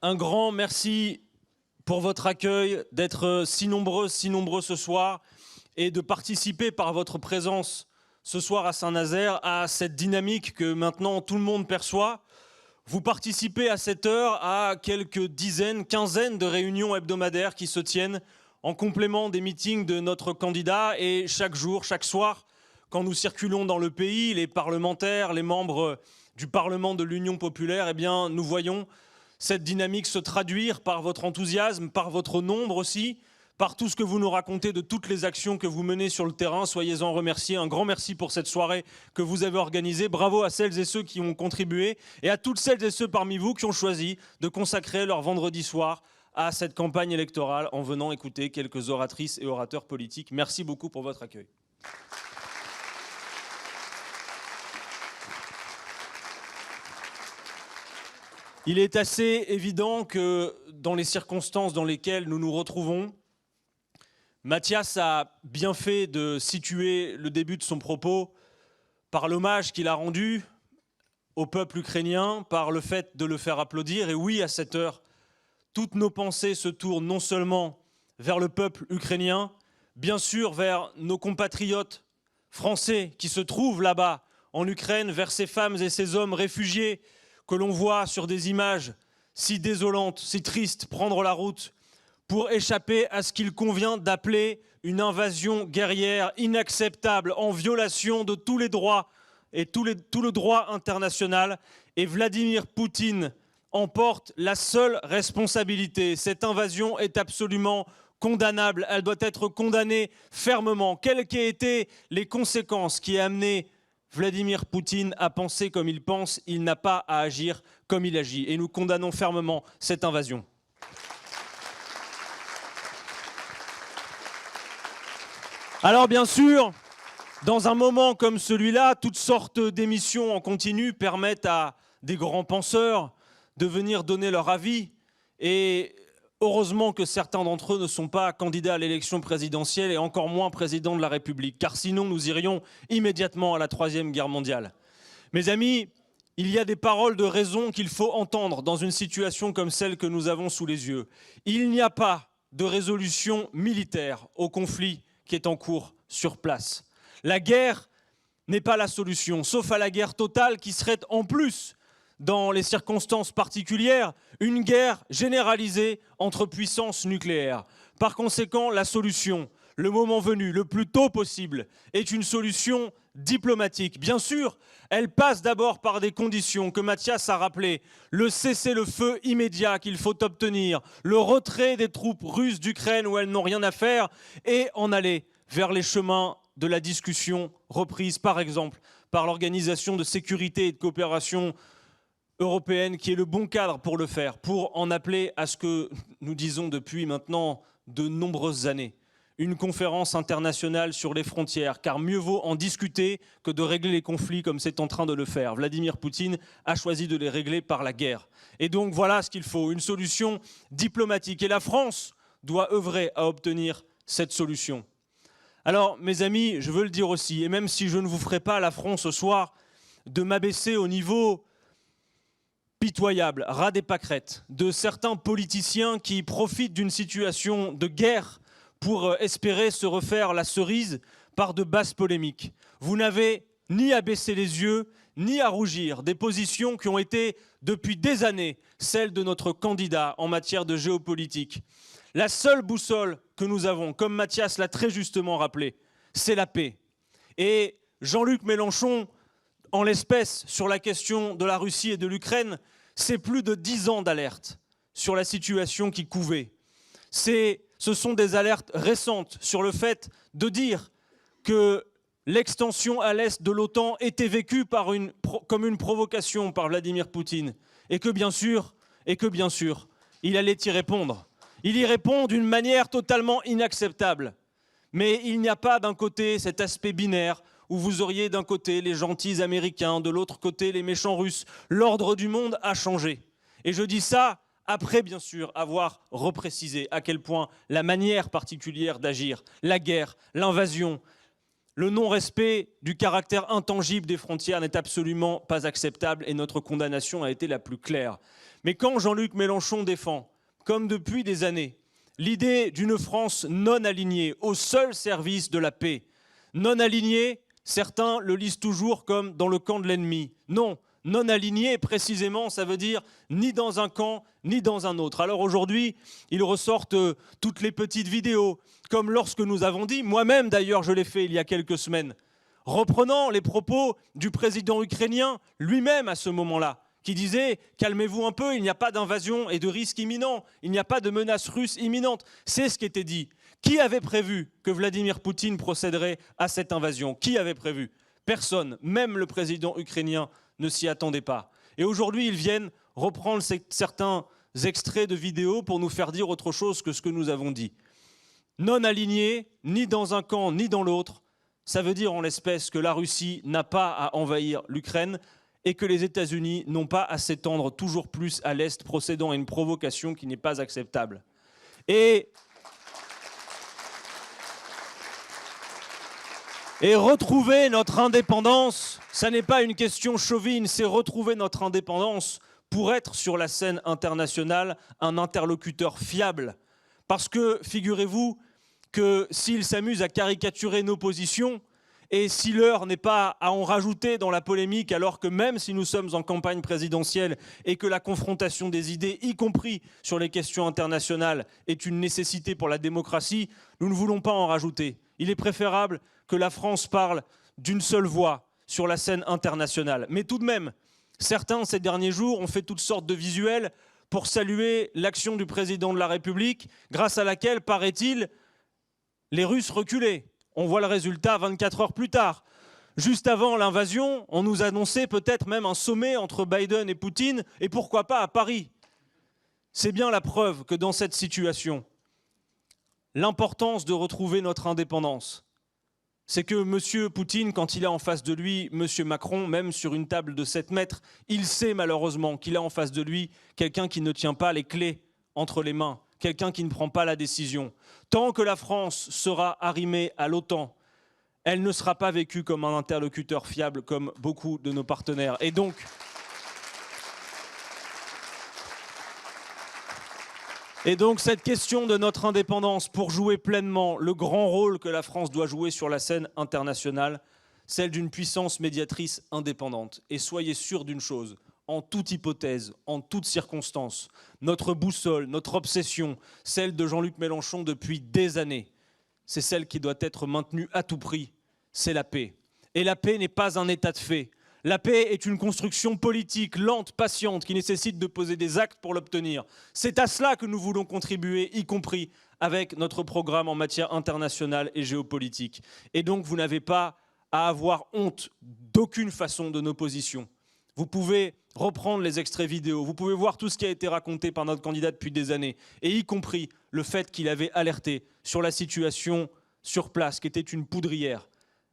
Un grand merci pour votre accueil, d'être si nombreux ce soir et de participer par votre présence ce soir à Saint-Nazaire à cette dynamique que maintenant tout le monde perçoit. Vous participez à cette heure à quelques dizaines, quinzaines de réunions hebdomadaires qui se tiennent en complément des meetings de notre candidat, et chaque jour, chaque soir, quand nous circulons dans le pays, les parlementaires, les membres du Parlement de l'Union populaire, eh bien, nous voyons cette dynamique se traduire par votre enthousiasme, par votre nombre aussi, par tout ce que vous nous racontez de toutes les actions que vous menez sur le terrain. Soyez-en remerciés. Un grand merci pour cette soirée que vous avez organisée. Bravo à celles et ceux qui ont contribué et à toutes celles et ceux parmi vous qui ont choisi de consacrer leur vendredi soir à cette campagne électorale en venant écouter quelques oratrices et orateurs politiques. Merci beaucoup pour votre accueil. Il est assez évident que dans les circonstances dans lesquelles nous nous retrouvons, Mathias a bien fait de situer le début de son propos par l'hommage qu'il a rendu au peuple ukrainien, par le fait de le faire applaudir. Et oui, à cette heure, toutes nos pensées se tournent non seulement vers le peuple ukrainien, bien sûr vers nos compatriotes français qui se trouvent là-bas en Ukraine, vers ces femmes et ces hommes réfugiés que l'on voit sur des images si désolantes, si tristes, prendre la route pour échapper à ce qu'il convient d'appeler une invasion guerrière inacceptable, en violation de tous les droits et tout le droit international. Et Vladimir Poutine en porte la seule responsabilité. Cette invasion est absolument condamnable. Elle doit être condamnée fermement. Quelles qu'aient été les conséquences qui aient amené Vladimir Poutine à penser comme il pense, il n'a pas à agir comme il agit. Et nous condamnons fermement cette invasion. Alors bien sûr, dans un moment comme celui-là, toutes sortes d'émissions en continu permettent à des grands penseurs de venir donner leur avis. Et heureusement que certains d'entre eux ne sont pas candidats à l'élection présidentielle et encore moins président de la République, car sinon nous irions immédiatement à la Troisième Guerre mondiale. Mes amis, il y a des paroles de raison qu'il faut entendre dans une situation comme celle que nous avons sous les yeux. Il n'y a pas de résolution militaire au conflit qui est en cours sur place. La guerre n'est pas la solution, sauf à la guerre totale qui serait en plus, dans les circonstances particulières, une guerre généralisée entre puissances nucléaires. Par conséquent, la solution, le moment venu, le plus tôt possible, est une solution diplomatique. Bien sûr, elle passe d'abord par des conditions que Mathias a rappelées. Le cessez-le-feu immédiat qu'il faut obtenir, le retrait des troupes russes d'Ukraine où elles n'ont rien à faire, et en aller vers les chemins de la discussion reprise, par exemple, par l'Organisation de sécurité et de coopération européenne, qui est le bon cadre pour le faire, pour en appeler à ce que nous disons depuis maintenant de nombreuses années. Une conférence internationale sur les frontières, car mieux vaut en discuter que de régler les conflits comme c'est en train de le faire. Vladimir Poutine a choisi de les régler par la guerre. Et donc voilà ce qu'il faut, une solution diplomatique. Et la France doit œuvrer à obtenir cette solution. Alors, mes amis, je veux le dire aussi, et même si je ne vous ferai pas l'affront ce soir de m'abaisser au niveau pitoyable, ras des pâquerettes, de certains politiciens qui profitent d'une situation de guerre pour espérer se refaire la cerise par de basses polémiques. Vous n'avez ni à baisser les yeux, ni à rougir des positions qui ont été depuis des années celles de notre candidat en matière de géopolitique. La seule boussole que nous avons, comme Mathias l'a très justement rappelé, c'est la paix. Et Jean-Luc Mélenchon, en l'espèce, sur la question de la Russie et de l'Ukraine, c'est plus de 10 ans d'alerte sur la situation qui couvait. Ce sont des alertes récentes sur le fait de dire que l'extension à l'est de l'OTAN était vécue comme une provocation par Vladimir Poutine et que bien sûr, il allait y répondre. Il y répond d'une manière totalement inacceptable. Mais il n'y a pas d'un côté cet aspect binaire où vous auriez d'un côté les gentils Américains, de l'autre côté les méchants Russes. L'ordre du monde a changé. Et je dis ça après, bien sûr, avoir reprécisé à quel point la manière particulière d'agir, la guerre, l'invasion, le non-respect du caractère intangible des frontières n'est absolument pas acceptable et notre condamnation a été la plus claire. Mais quand Jean-Luc Mélenchon défend, comme depuis des années, l'idée d'une France non alignée, au seul service de la paix, non alignée, certains le lisent toujours comme dans le camp de l'ennemi. Non, non aligné, précisément, ça veut dire ni dans un camp, ni dans un autre. Alors aujourd'hui, ils ressortent toutes les petites vidéos, comme lorsque nous avons dit, moi-même d'ailleurs je l'ai fait il y a quelques semaines, reprenant les propos du président ukrainien lui-même à ce moment-là, qui disait « Calmez-vous un peu, il n'y a pas d'invasion et de risque imminent, il n'y a pas de menace russe imminente ». C'est ce qui était dit. Qui avait prévu que Vladimir Poutine procéderait à cette invasion? Qui avait prévu? Personne, même le président ukrainien ne s'y attendait pas. Et aujourd'hui, ils viennent reprendre certains extraits de vidéos pour nous faire dire autre chose que ce que nous avons dit. Non alignés, ni dans un camp, ni dans l'autre, ça veut dire en l'espèce que la Russie n'a pas à envahir l'Ukraine et que les États-Unis n'ont pas à s'étendre toujours plus à l'Est, procédant à une provocation qui n'est pas acceptable. Et retrouver notre indépendance, ça n'est pas une question chauvine, c'est retrouver notre indépendance pour être sur la scène internationale un interlocuteur fiable. Parce que, figurez-vous, que s'il s'amuse à caricaturer nos positions, et si l'heure n'est pas à en rajouter dans la polémique, alors que même si nous sommes en campagne présidentielle et que la confrontation des idées, y compris sur les questions internationales, est une nécessité pour la démocratie, nous ne voulons pas en rajouter. Il est préférable que la France parle d'une seule voix sur la scène internationale. Mais tout de même, certains, ces derniers jours, ont fait toutes sortes de visuels pour saluer l'action du président de la République, grâce à laquelle, paraît-il, les Russes reculaient. On voit le résultat 24 heures plus tard. Juste avant l'invasion, on nous annonçait peut-être même un sommet entre Biden et Poutine, et pourquoi pas à Paris. C'est bien la preuve que dans cette situation, l'importance de retrouver notre indépendance, c'est que M. Poutine, quand il a en face de lui M. Macron, même sur une table de 7 mètres, il sait malheureusement qu'il a en face de lui quelqu'un qui ne tient pas les clés entre les mains, quelqu'un qui ne prend pas la décision. Tant que la France sera arrimée à l'OTAN, elle ne sera pas vécue comme un interlocuteur fiable comme beaucoup de nos partenaires. Et donc, cette question de notre indépendance, pour jouer pleinement le grand rôle que la France doit jouer sur la scène internationale, celle d'une puissance médiatrice indépendante. Et soyez sûrs d'une chose, en toute hypothèse, en toute circonstance, notre boussole, notre obsession, celle de Jean-Luc Mélenchon depuis des années, c'est celle qui doit être maintenue à tout prix, c'est la paix. Et la paix n'est pas un état de fait. La paix est une construction politique lente, patiente, qui nécessite de poser des actes pour l'obtenir. C'est à cela que nous voulons contribuer, y compris avec notre programme en matière internationale et géopolitique. Et donc, vous n'avez pas à avoir honte d'aucune façon de nos positions. Vous pouvez reprendre les extraits vidéo, vous pouvez voir tout ce qui a été raconté par notre candidat depuis des années, et y compris le fait qu'il avait alerté sur la situation sur place, qui était une poudrière.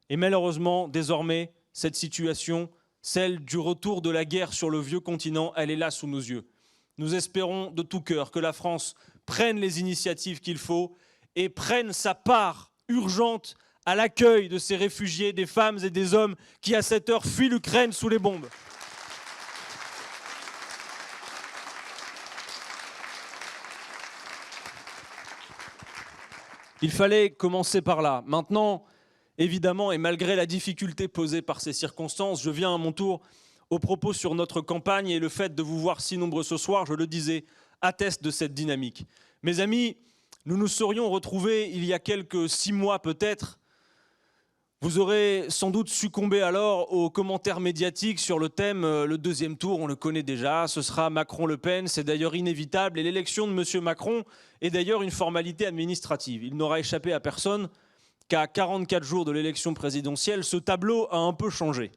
Et malheureusement, désormais, cette situation, celle du retour de la guerre sur le vieux continent, elle est là sous nos yeux. Nous espérons de tout cœur que la France prenne les initiatives qu'il faut et prenne sa part urgente à l'accueil de ces réfugiés, des femmes et des hommes qui, à cette heure, fuient l'Ukraine sous les bombes. Il fallait commencer par là. Maintenant, évidemment, et malgré la difficulté posée par ces circonstances, je viens à mon tour aux propos sur notre campagne, et le fait de vous voir si nombreux ce soir, je le disais, atteste de cette dynamique. Mes amis, nous nous serions retrouvés il y a quelques 6 mois peut-être. Vous aurez sans doute succombé alors aux commentaires médiatiques sur le thème le deuxième tour, on le connaît déjà, ce sera Macron-Le Pen, c'est d'ailleurs inévitable, et l'élection de M. Macron est d'ailleurs une formalité administrative. Il n'aura échappé à personne qu'à 44 jours de l'élection présidentielle, ce tableau a un peu changé.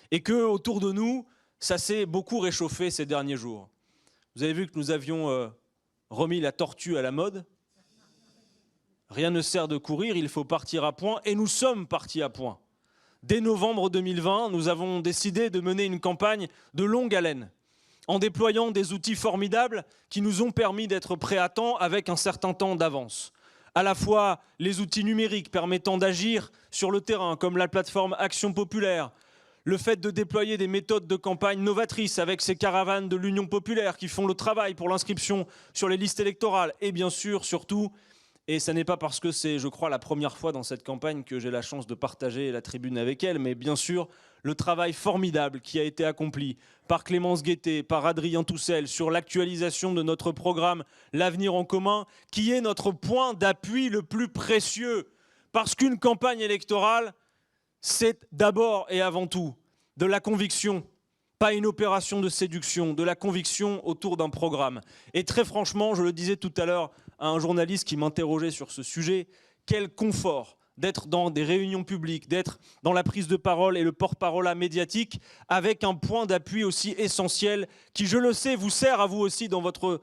Et qu'autour de nous, ça s'est beaucoup réchauffé ces derniers jours. Vous avez vu que nous avions remis la tortue à la mode. Rien ne sert de courir, il faut partir à point, et nous sommes partis à point. Dès novembre 2020, nous avons décidé de mener une campagne de longue haleine, en déployant des outils formidables qui nous ont permis d'être prêts à temps avec un certain temps d'avance. À la fois les outils numériques permettant d'agir sur le terrain, comme la plateforme Action Populaire, le fait de déployer des méthodes de campagne novatrices avec ces caravanes de l'Union populaire qui font le travail pour l'inscription sur les listes électorales. Et bien sûr, surtout, et ce n'est pas parce que c'est, je crois, la première fois dans cette campagne que j'ai la chance de partager la tribune avec elle, mais bien sûr, le travail formidable qui a été accompli par Clémence Guettet, par Adrien Toussel, sur l'actualisation de notre programme L'Avenir en commun, qui est notre point d'appui le plus précieux. Parce qu'une campagne électorale, c'est d'abord et avant tout de la conviction, pas une opération de séduction, de la conviction autour d'un programme. Et très franchement, je le disais tout à l'heure à un journaliste qui m'interrogeait sur ce sujet, quel confort d'être dans des réunions publiques, d'être dans la prise de parole et le porte-parole médiatique avec un point d'appui aussi essentiel qui, je le sais, vous sert à vous aussi dans votre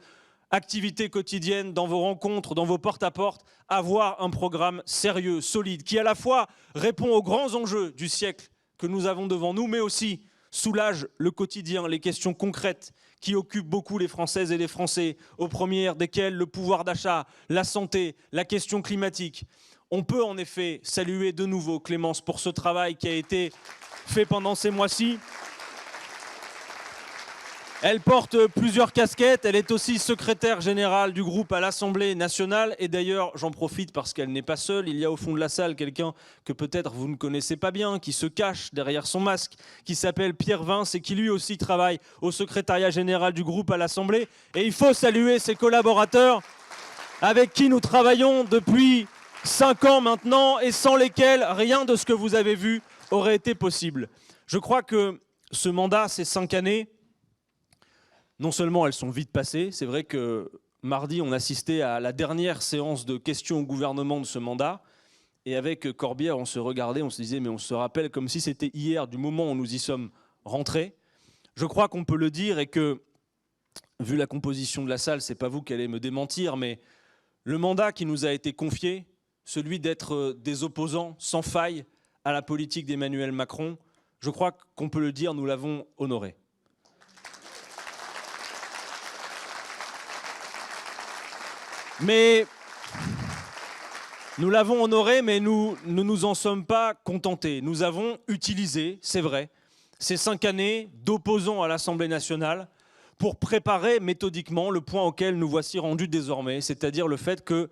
activité quotidienne, dans vos rencontres, dans vos porte-à-porte, avoir un programme sérieux, solide, qui à la fois répond aux grands enjeux du siècle que nous avons devant nous, mais aussi soulage le quotidien, les questions concrètes qui occupent beaucoup les Françaises et les Français, aux premières desquelles le pouvoir d'achat, la santé, la question climatique. On peut en effet saluer de nouveau Clémence pour ce travail qui a été fait pendant ces mois-ci. Elle porte plusieurs casquettes, elle est aussi secrétaire générale du groupe à l'Assemblée nationale. Et d'ailleurs, j'en profite parce qu'elle n'est pas seule. Il y a au fond de la salle quelqu'un que peut-être vous ne connaissez pas bien, qui se cache derrière son masque, qui s'appelle Pierre Vince et qui lui aussi travaille au secrétariat général du groupe à l'Assemblée. Et il faut saluer ses collaborateurs avec qui nous travaillons depuis 5 ans maintenant et sans lesquels rien de ce que vous avez vu aurait été possible. Je crois que ce mandat, ces 5 années, non seulement elles sont vite passées, c'est vrai que mardi on assistait à la dernière séance de questions au gouvernement de ce mandat et avec Corbière on se regardait, on se disait mais on se rappelle comme si c'était hier du moment où nous y sommes rentrés. Je crois qu'on peut le dire et que, vu la composition de la salle, c'est pas vous qui allez me démentir, mais le mandat qui nous a été confié, celui d'être des opposants sans faille à la politique d'Emmanuel Macron, je crois qu'on peut le dire, nous l'avons honoré. Mais nous l'avons honoré, mais nous ne nous en sommes pas contentés. Nous avons utilisé, c'est vrai, ces 5 années d'opposants à l'Assemblée nationale pour préparer méthodiquement le point auquel nous voici rendus désormais, c'est-à-dire le fait que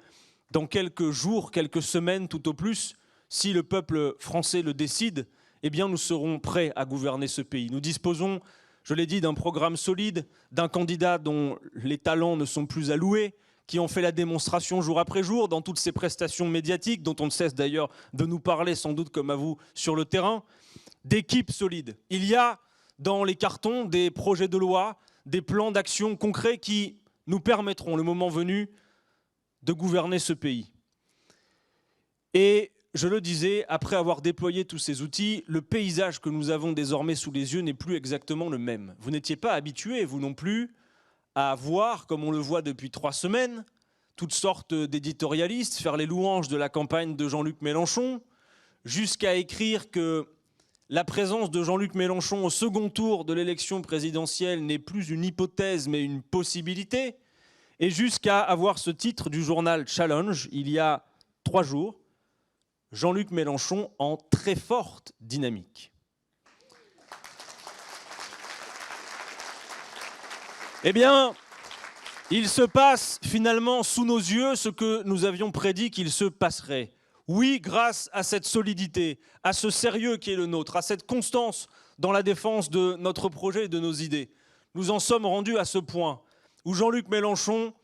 dans quelques jours, quelques semaines tout au plus, si le peuple français le décide, eh bien nous serons prêts à gouverner ce pays. Nous disposons, je l'ai dit, d'un programme solide, d'un candidat dont les talents ne sont plus à louer, qui ont fait la démonstration jour après jour dans toutes ces prestations médiatiques, dont on ne cesse d'ailleurs de nous parler, sans doute comme à vous, sur le terrain, d'équipes solides. Il y a dans les cartons des projets de loi, des plans d'action concrets qui nous permettront, le moment venu, de gouverner ce pays. Et je le disais, après avoir déployé tous ces outils, le paysage que nous avons désormais sous les yeux n'est plus exactement le même. Vous n'étiez pas habitués, vous non plus, à voir, comme on le voit depuis 3 semaines, toutes sortes d'éditorialistes faire les louanges de la campagne de Jean-Luc Mélenchon, jusqu'à écrire que la présence de Jean-Luc Mélenchon au second tour de l'élection présidentielle n'est plus une hypothèse mais une possibilité, et jusqu'à avoir ce titre du journal Challenge, il y a 3 jours, Jean-Luc Mélenchon en très forte dynamique. Eh bien, il se passe finalement sous nos yeux ce que nous avions prédit qu'il se passerait. Oui, grâce à cette solidité, à ce sérieux qui est le nôtre, à cette constance dans la défense de notre projet et de nos idées, nous en sommes rendus à ce point où Jean-Luc Mélenchon,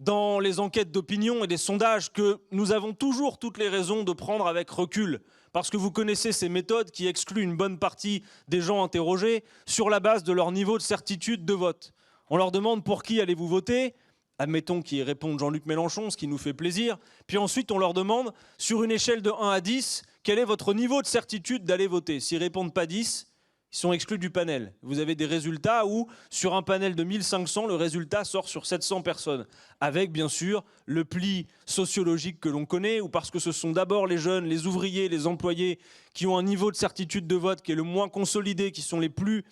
dans les enquêtes d'opinion et des sondages que nous avons toujours toutes les raisons de prendre avec recul, parce que vous connaissez ces méthodes qui excluent une bonne partie des gens interrogés sur la base de leur niveau de certitude de vote. On leur demande pour qui allez-vous voter, admettons qu'ils répondent Jean-Luc Mélenchon, ce qui nous fait plaisir, puis ensuite on leur demande sur une échelle de 1 à 10, quel est votre niveau de certitude d'aller voter. S'ils ne répondent pas 10, ils sont exclus du panel. Vous avez des résultats où, sur un panel de 1500, le résultat sort sur 700 personnes, avec bien sûr le pli sociologique que l'on connaît, ou parce que ce sont d'abord les jeunes, les ouvriers, les employés qui ont un niveau de certitude de vote qui est le moins consolidé, qui sont les plus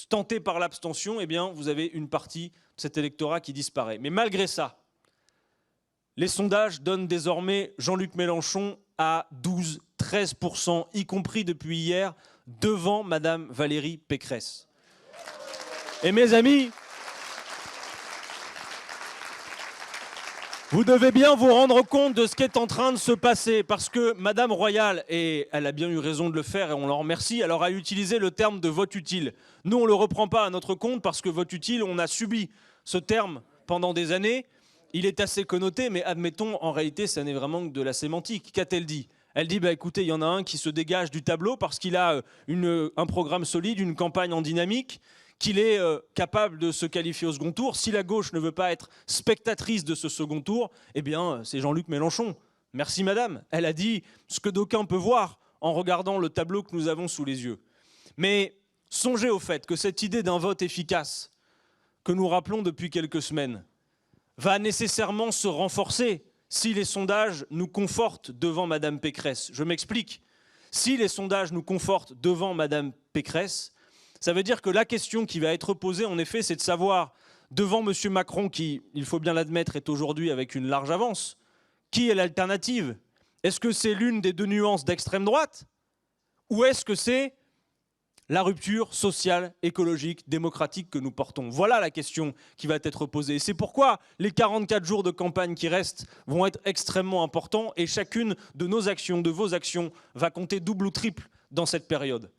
tentés par l'abstention, eh bien, vous avez une partie de cet électorat qui disparaît. Mais malgré ça, les sondages donnent désormais Jean-Luc Mélenchon à 12-13%, y compris depuis hier, devant Madame Valérie Pécresse. Et mes amis, vous devez bien vous rendre compte de ce qui est en train de se passer, parce que Madame Royal, et elle a bien eu raison de le faire et on l'en remercie, alors a utilisé le terme de vote utile. Nous, on ne le reprend pas à notre compte parce que vote utile, on a subi ce terme pendant des années. Il est assez connoté, mais admettons, en réalité, ça n'est vraiment que de la sémantique. Qu'a-t-elle dit ? Elle dit, écoutez, il y en a un qui se dégage du tableau parce qu'il a un programme solide, une campagne en dynamique, qu'il est capable de se qualifier au second tour. Si la gauche ne veut pas être spectatrice de ce second tour, eh bien, c'est Jean-Luc Mélenchon. Merci madame. Elle a dit ce que d'aucuns peuvent voir en regardant le tableau que nous avons sous les yeux. Mais songez au fait que cette idée d'un vote efficace, que nous rappelons depuis quelques semaines, va nécessairement se renforcer si les sondages nous confortent devant Madame Pécresse. Je m'explique. Si les sondages nous confortent devant Madame Pécresse, ça veut dire que la question qui va être posée, en effet, c'est de savoir, devant M. Macron, qui, il faut bien l'admettre, est aujourd'hui avec une large avance, qui est l'alternative? Est-ce que c'est l'une des deux nuances d'extrême droite? Ou est-ce que c'est la rupture sociale, écologique, démocratique que nous portons? Voilà la question qui va être posée. Et c'est pourquoi les 44 jours de campagne qui restent vont être extrêmement importants et chacune de nos actions, de vos actions, va compter double ou triple dans cette période.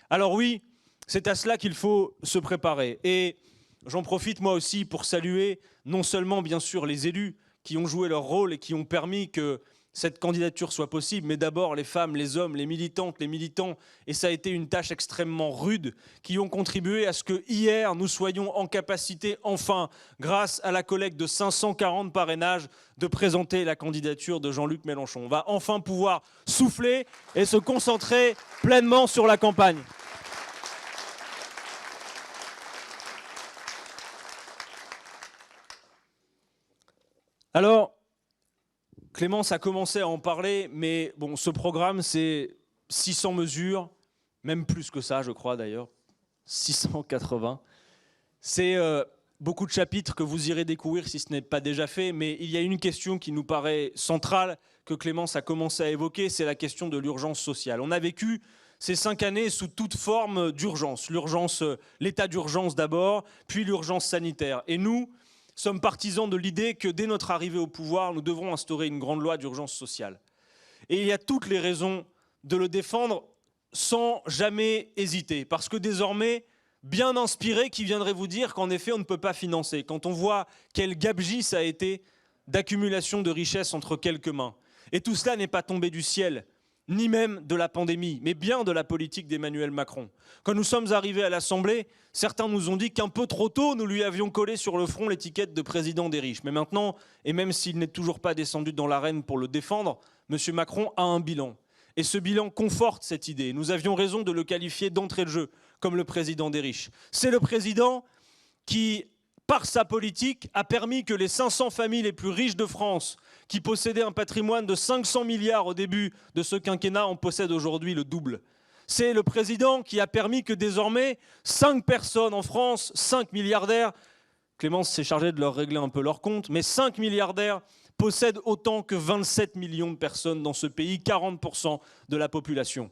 Alors oui, c'est à cela qu'il faut se préparer. Et j'en profite moi aussi pour saluer non seulement bien sûr les élus qui ont joué leur rôle et qui ont permis que cette candidature soit possible, mais d'abord les femmes, les hommes, les militantes, les militants, et ça a été une tâche extrêmement rude, qui ont contribué à ce que hier nous soyons en capacité, enfin, grâce à la collecte de 540 parrainages, de présenter la candidature de Jean-Luc Mélenchon. On va enfin pouvoir souffler et se concentrer pleinement sur la campagne. Alors, Clémence a commencé à en parler, mais bon, ce programme, c'est 600 mesures, même plus que ça, je crois d'ailleurs, 680. C'est beaucoup de chapitres que vous irez découvrir si ce n'est pas déjà fait, mais il y a une question qui nous paraît centrale, que Clémence a commencé à évoquer, c'est la question de l'urgence sociale. On a vécu ces 5 années sous toute forme d'urgence. L'état d'urgence d'abord, puis l'urgence sanitaire. Et nous sommes partisans de l'idée que dès notre arrivée au pouvoir, nous devrons instaurer une grande loi d'urgence sociale. Et il y a toutes les raisons de le défendre sans jamais hésiter. Parce que désormais, bien inspiré, qui viendrait vous dire qu'en effet, on ne peut pas financer. Quand on voit quel gabegie ça a été d'accumulation de richesses entre quelques mains. Et tout cela n'est pas tombé du ciel, ni même de la pandémie, mais bien de la politique d'Emmanuel Macron. Quand nous sommes arrivés à l'Assemblée, certains nous ont dit qu'un peu trop tôt, nous lui avions collé sur le front l'étiquette de président des riches. Mais maintenant, et même s'il n'est toujours pas descendu dans l'arène pour le défendre, M. Macron a un bilan. Et ce bilan conforte cette idée. Nous avions raison de le qualifier d'entrée de jeu comme le président des riches. C'est le président qui, par sa politique, a permis que les 500 familles les plus riches de France, qui possédaient un patrimoine de 500 milliards au début de ce quinquennat, en possèdent aujourd'hui le double. C'est le président qui a permis que désormais 5 personnes en France, 5 milliardaires, Clémence s'est chargée de leur régler un peu leur compte, mais 5 milliardaires possèdent autant que 27 millions de personnes dans ce pays, 40% de la population.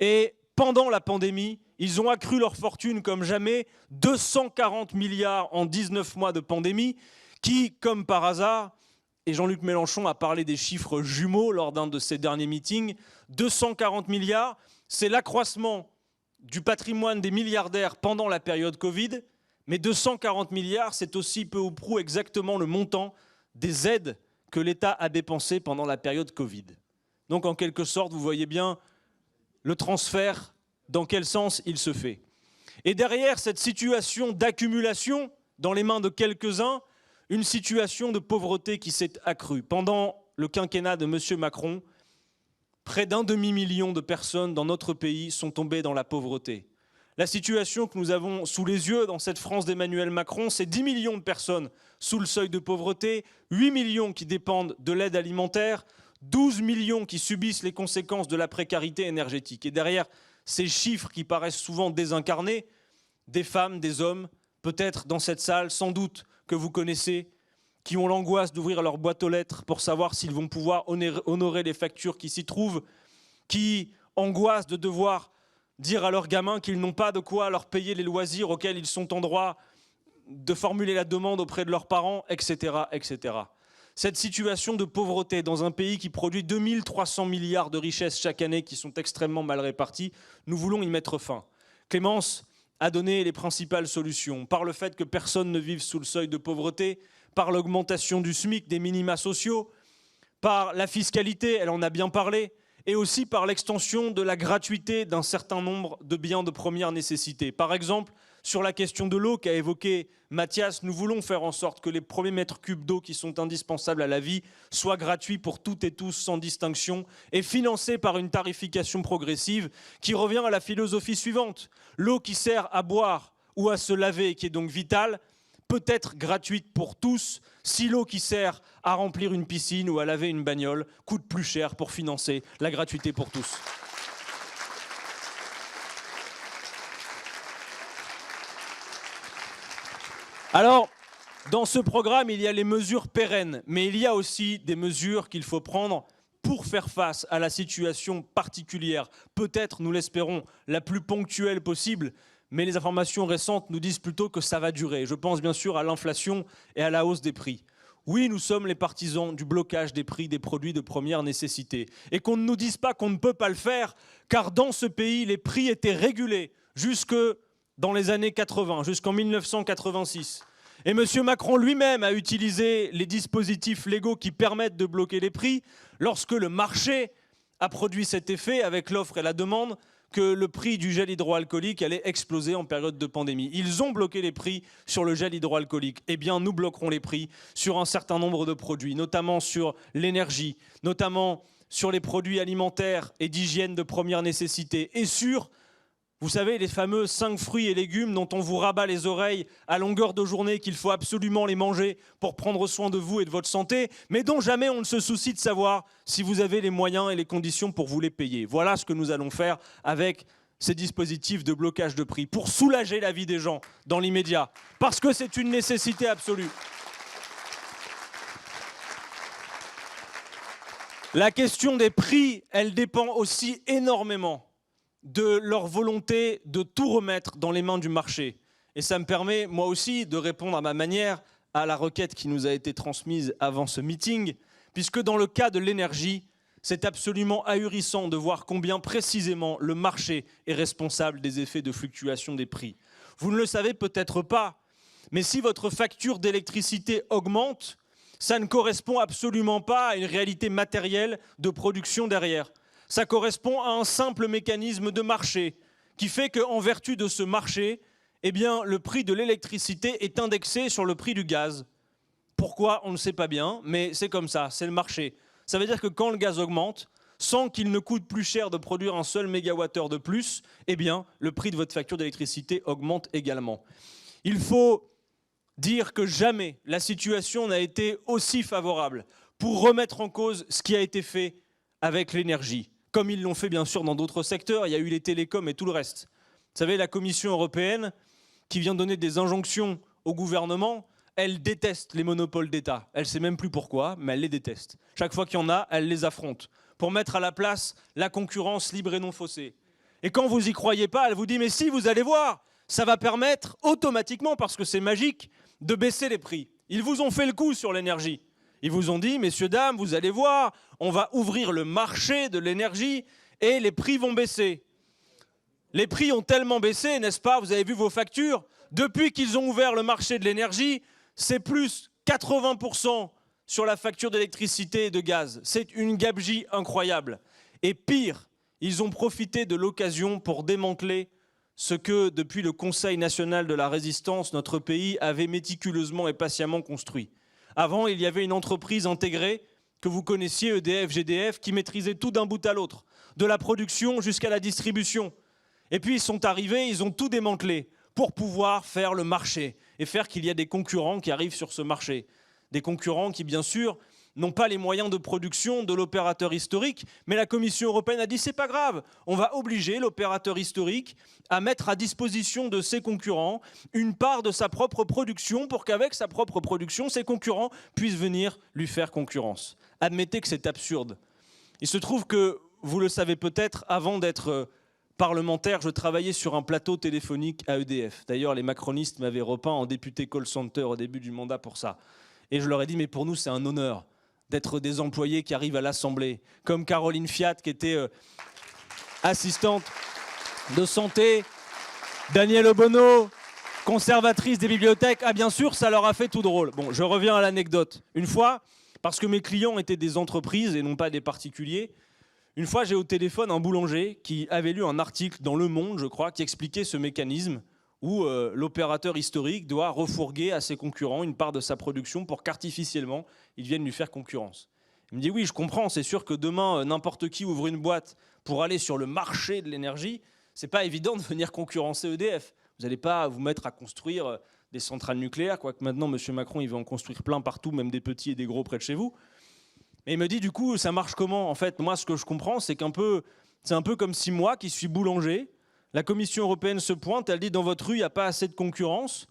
Et pendant la pandémie, ils ont accru leur fortune comme jamais, 240 milliards en 19 mois de pandémie, qui, comme par hasard, et Jean-Luc Mélenchon a parlé des chiffres jumeaux lors d'un de ses derniers meetings, 240 milliards, c'est l'accroissement du patrimoine des milliardaires pendant la période Covid, mais 240 milliards, c'est aussi peu ou prou exactement le montant des aides que l'État a dépensées pendant la période Covid. Donc en quelque sorte, vous voyez bien le transfert, dans quel sens il se fait. Et derrière cette situation d'accumulation dans les mains de quelques-uns, une situation de pauvreté qui s'est accrue. Pendant le quinquennat de M. Macron, près d'1 demi-million de personnes dans notre pays sont tombées dans la pauvreté. La situation que nous avons sous les yeux dans cette France d'Emmanuel Macron, c'est 10 millions de personnes sous le seuil de pauvreté, 8 millions qui dépendent de l'aide alimentaire, 12 millions qui subissent les conséquences de la précarité énergétique. Et derrière ces chiffres qui paraissent souvent désincarnés, des femmes, des hommes, peut-être dans cette salle, sans doute que vous connaissez, qui ont l'angoisse d'ouvrir leur boîte aux lettres pour savoir s'ils vont pouvoir honorer les factures qui s'y trouvent, qui angoissent de devoir dire à leurs gamins qu'ils n'ont pas de quoi leur payer les loisirs auxquels ils sont en droit de formuler la demande auprès de leurs parents, etc., etc. Cette situation de pauvreté dans un pays qui produit 2300 milliards de richesses chaque année qui sont extrêmement mal réparties, nous voulons y mettre fin. Clémence a donné les principales solutions, par le fait que personne ne vive sous le seuil de pauvreté, par l'augmentation du SMIC, des minima sociaux, par la fiscalité, elle en a bien parlé, et aussi par l'extension de la gratuité d'un certain nombre de biens de première nécessité. Par exemple, sur la question de l'eau qu'a évoqué Mathias, nous voulons faire en sorte que les premiers mètres cubes d'eau qui sont indispensables à la vie soient gratuits pour toutes et tous sans distinction et financés par une tarification progressive qui revient à la philosophie suivante. L'eau qui sert à boire ou à se laver et qui est donc vitale peut être gratuite pour tous si l'eau qui sert à remplir une piscine ou à laver une bagnole coûte plus cher pour financer la gratuité pour tous. Alors, dans ce programme, il y a les mesures pérennes, mais il y a aussi des mesures qu'il faut prendre pour faire face à la situation particulière, peut-être, nous l'espérons, la plus ponctuelle possible, mais les informations récentes nous disent plutôt que ça va durer. Je pense bien sûr à l'inflation et à la hausse des prix. Oui, nous sommes les partisans du blocage des prix des produits de première nécessité. Et qu'on ne nous dise pas qu'on ne peut pas le faire, car dans ce pays, les prix étaient régulés jusque dans les années 80, jusqu'en 1986. Et M. Macron lui-même a utilisé les dispositifs légaux qui permettent de bloquer les prix lorsque le marché a produit cet effet avec l'offre et la demande que le prix du gel hydroalcoolique allait exploser en période de pandémie. Ils ont bloqué les prix sur le gel hydroalcoolique. Eh bien, nous bloquerons les prix sur un certain nombre de produits, notamment sur l'énergie, notamment sur les produits alimentaires et d'hygiène de première nécessité et sur, vous savez, les fameux 5 fruits et légumes dont on vous rabat les oreilles à longueur de journée qu'il faut absolument les manger pour prendre soin de vous et de votre santé, mais dont jamais on ne se soucie de savoir si vous avez les moyens et les conditions pour vous les payer. Voilà ce que nous allons faire avec ces dispositifs de blocage de prix, pour soulager la vie des gens dans l'immédiat, parce que c'est une nécessité absolue. La question des prix, elle dépend aussi énormément de leur volonté de tout remettre dans les mains du marché. Et ça me permet, moi aussi, de répondre à ma manière à la requête qui nous a été transmise avant ce meeting, puisque dans le cas de l'énergie, c'est absolument ahurissant de voir combien précisément le marché est responsable des effets de fluctuation des prix. Vous ne le savez peut-être pas, mais si votre facture d'électricité augmente, ça ne correspond absolument pas à une réalité matérielle de production derrière. Ça correspond à un simple mécanisme de marché qui fait qu'en vertu de ce marché, eh bien, le prix de l'électricité est indexé sur le prix du gaz. Pourquoi? On ne sait pas bien, mais c'est comme ça, c'est le marché. Ça veut dire que quand le gaz augmente, sans qu'il ne coûte plus cher de produire un seul mégawattheure de plus, eh bien, le prix de votre facture d'électricité augmente également. Il faut dire que jamais la situation n'a été aussi favorable pour remettre en cause ce qui a été fait avec l'énergie. Comme ils l'ont fait bien sûr dans d'autres secteurs, il y a eu les télécoms et tout le reste. Vous savez, la Commission européenne, qui vient donner des injonctions au gouvernement, elle déteste les monopoles d'État. Elle ne sait même plus pourquoi, mais elle les déteste. Chaque fois qu'il y en a, elle les affronte pour mettre à la place la concurrence libre et non faussée. Et quand vous n'y croyez pas, elle vous dit « mais si, vous allez voir, ça va permettre automatiquement, parce que c'est magique, de baisser les prix ». Ils vous ont fait le coup sur l'énergie. Ils vous ont dit, messieurs, dames, vous allez voir, on va ouvrir le marché de l'énergie et les prix vont baisser. Les prix ont tellement baissé, n'est-ce pas? Vous avez vu vos factures? Depuis qu'ils ont ouvert le marché de l'énergie, c'est plus 80% sur la facture d'électricité et de gaz. C'est une gabegie incroyable. Et pire, ils ont profité de l'occasion pour démanteler ce que, depuis le Conseil national de la résistance, notre pays avait méticuleusement et patiemment construit. Avant, il y avait une entreprise intégrée que vous connaissiez, EDF, GDF, qui maîtrisait tout d'un bout à l'autre, de la production jusqu'à la distribution. Et puis ils sont arrivés, ils ont tout démantelé pour pouvoir faire le marché et faire qu'il y ait des concurrents qui arrivent sur ce marché. Des concurrents qui, bien sûr, n'ont pas les moyens de production de l'opérateur historique, mais la Commission européenne a dit c'est pas grave, on va obliger l'opérateur historique à mettre à disposition de ses concurrents une part de sa propre production pour qu'avec sa propre production, ses concurrents puissent venir lui faire concurrence. Admettez que c'est absurde. Il se trouve que, vous le savez peut-être, avant d'être parlementaire, je travaillais sur un plateau téléphonique à EDF. D'ailleurs, les macronistes m'avaient repeint en député call center au début du mandat pour ça. Et je leur ai dit, mais pour nous, c'est un honneur d'être des employés qui arrivent à l'Assemblée, comme Caroline Fiat, qui était assistante de santé, Danielle Obono, conservatrice des bibliothèques. Ah, bien sûr, ça leur a fait tout drôle. Bon, je reviens à l'anecdote. Une fois, parce que mes clients étaient des entreprises et non pas des particuliers, une fois, j'ai au téléphone un boulanger qui avait lu un article dans Le Monde, je crois, qui expliquait ce mécanisme où l'opérateur historique doit refourguer à ses concurrents une part de sa production pour qu'artificiellement, ils viennent lui faire concurrence. Il me dit, oui, je comprends, c'est sûr que demain, n'importe qui ouvre une boîte pour aller sur le marché de l'énergie, c'est pas évident de venir concurrencer EDF. Vous n'allez pas vous mettre à construire des centrales nucléaires, quoique maintenant, M. Macron, il veut en construire plein partout, même des petits et des gros près de chez vous. Et il me dit, du coup, ça marche comment? En fait, moi, ce que je comprends, c'est c'est un peu comme si moi, qui suis boulanger, la Commission européenne se pointe, elle dit, dans votre rue, il n'y a pas assez de concurrence.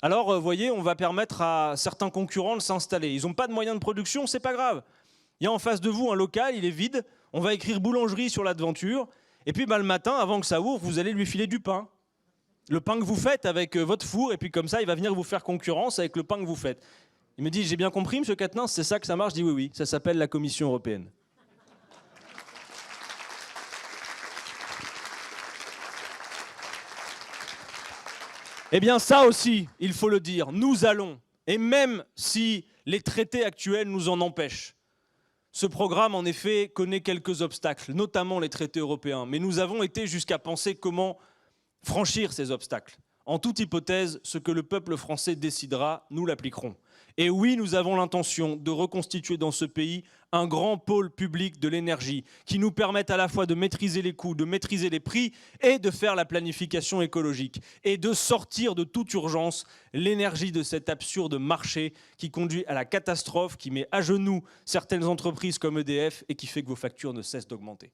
Alors, vous voyez, on va permettre à certains concurrents de s'installer. Ils n'ont pas de moyens de production, c'est pas grave. Il y a en face de vous un local, il est vide, on va écrire boulangerie sur la devanture, et puis le matin, avant que ça ouvre, vous allez lui filer du pain. Le pain que vous faites avec votre four, et puis comme ça, il va venir vous faire concurrence avec le pain que vous faites. Il me dit, j'ai bien compris, M. Quatennens, c'est ça que ça marche? Je dis, oui, oui, ça s'appelle la Commission européenne. Eh bien, ça aussi, il faut le dire, nous allons, et même si les traités actuels nous en empêchent, ce programme, en effet, connaît quelques obstacles, notamment les traités européens, mais nous avons été jusqu'à penser comment franchir ces obstacles. En toute hypothèse, ce que le peuple français décidera, nous l'appliquerons. Et oui, nous avons l'intention de reconstituer dans ce pays un grand pôle public de l'énergie qui nous permette à la fois de maîtriser les coûts, de maîtriser les prix et de faire la planification écologique et de sortir de toute urgence l'énergie de cet absurde marché qui conduit à la catastrophe, qui met à genoux certaines entreprises comme EDF et qui fait que vos factures ne cessent d'augmenter.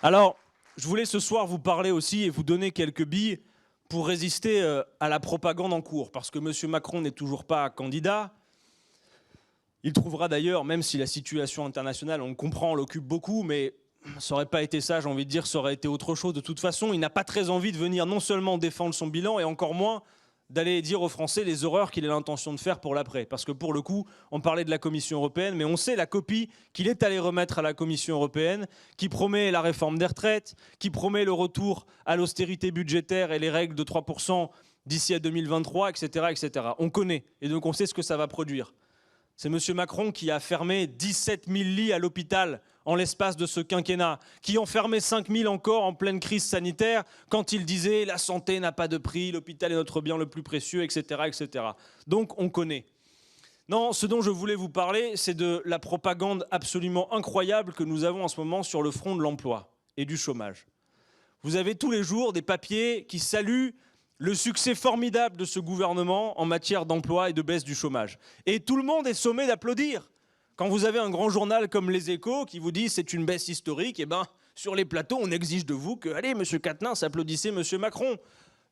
Alors, je voulais ce soir vous parler aussi et vous donner quelques billes pour résister à la propagande en cours, parce que M. Macron n'est toujours pas candidat. Il trouvera d'ailleurs, même si la situation internationale, on le comprend, l'occupe beaucoup, mais ça n'aurait pas été ça, j'ai envie de dire, ça aurait été autre chose. De toute façon, il n'a pas très envie de venir non seulement défendre son bilan, et encore moins d'aller dire aux Français les horreurs qu'il a l'intention de faire pour l'après. Parce que pour le coup, on parlait de la Commission européenne, mais on sait la copie qu'il est allé remettre à la Commission européenne, qui promet la réforme des retraites, qui promet le retour à l'austérité budgétaire et les règles de 3% d'ici à 2023, etc., etc. On connaît, et donc on sait ce que ça va produire. C'est M. Macron qui a fermé 17 000 lits à l'hôpital en l'espace de ce quinquennat, qui en fermait 5 000 encore en pleine crise sanitaire, quand il disait « la santé n'a pas de prix, l'hôpital est notre bien le plus précieux, etc. etc. » Donc on connaît. Non, ce dont je voulais vous parler, c'est de la propagande absolument incroyable que nous avons en ce moment sur le front de l'emploi et du chômage. Vous avez tous les jours des papiers qui saluent le succès formidable de ce gouvernement en matière d'emploi et de baisse du chômage. Et tout le monde est sommé d'applaudir. Quand vous avez un grand journal comme Les Échos qui vous dit c'est une baisse historique, eh ben, sur les plateaux, on exige de vous que, allez, M. Quatennens, applaudissez M. Macron.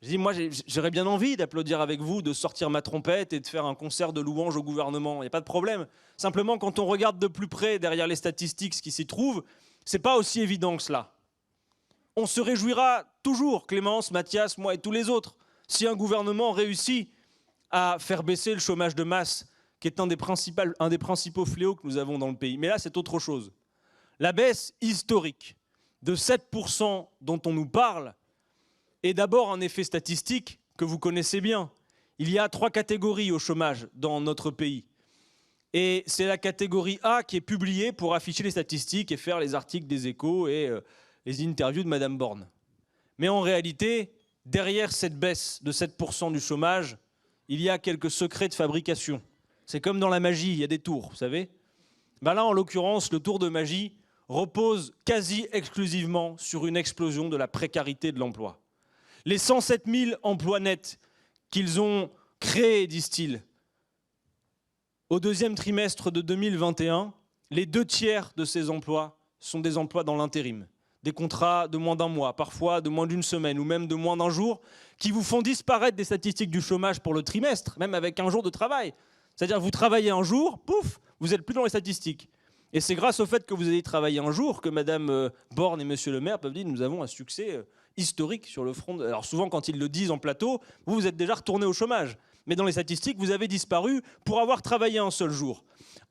Je dis, moi, j'aurais bien envie d'applaudir avec vous, de sortir ma trompette et de faire un concert de louanges au gouvernement. Il n'y a pas de problème. Simplement, quand on regarde de plus près derrière les statistiques ce qui s'y trouve, c'est pas aussi évident que cela. On se réjouira toujours, Clémence, Mathias, moi et tous les autres, si un gouvernement réussit à faire baisser le chômage de masse, qui est un des principaux fléaux que nous avons dans le pays. Mais là, c'est autre chose. La baisse historique de 7% dont on nous parle est d'abord un effet statistique que vous connaissez bien. Il y a 3 catégories au chômage dans notre pays. Et c'est la catégorie A qui est publiée pour afficher les statistiques et faire les articles des Échos et les interviews de Mme Borne. Mais en réalité, derrière cette baisse de 7% du chômage, il y a quelques secrets de fabrication. C'est comme dans la magie, il y a des tours, vous savez. Ben là, en l'occurrence, le tour de magie repose quasi exclusivement sur une explosion de la précarité de l'emploi. Les 107 000 emplois nets qu'ils ont créés, disent-ils, au deuxième trimestre de 2021, les 2/3 de ces emplois sont des emplois dans l'intérim. Des contrats de moins d'un mois, parfois de moins d'une semaine ou même de moins d'un jour, qui vous font disparaître des statistiques du chômage pour le trimestre, même avec un jour de travail. C'est-à-dire vous travaillez un jour, pouf, vous n'êtes plus dans les statistiques. Et c'est grâce au fait que vous ayez travaillé un jour que Madame Borne et Monsieur le maire peuvent dire nous avons un succès historique sur le front. Alors souvent quand ils le disent en plateau, vous êtes déjà retourné au chômage. Mais dans les statistiques, vous avez disparu pour avoir travaillé un seul jour.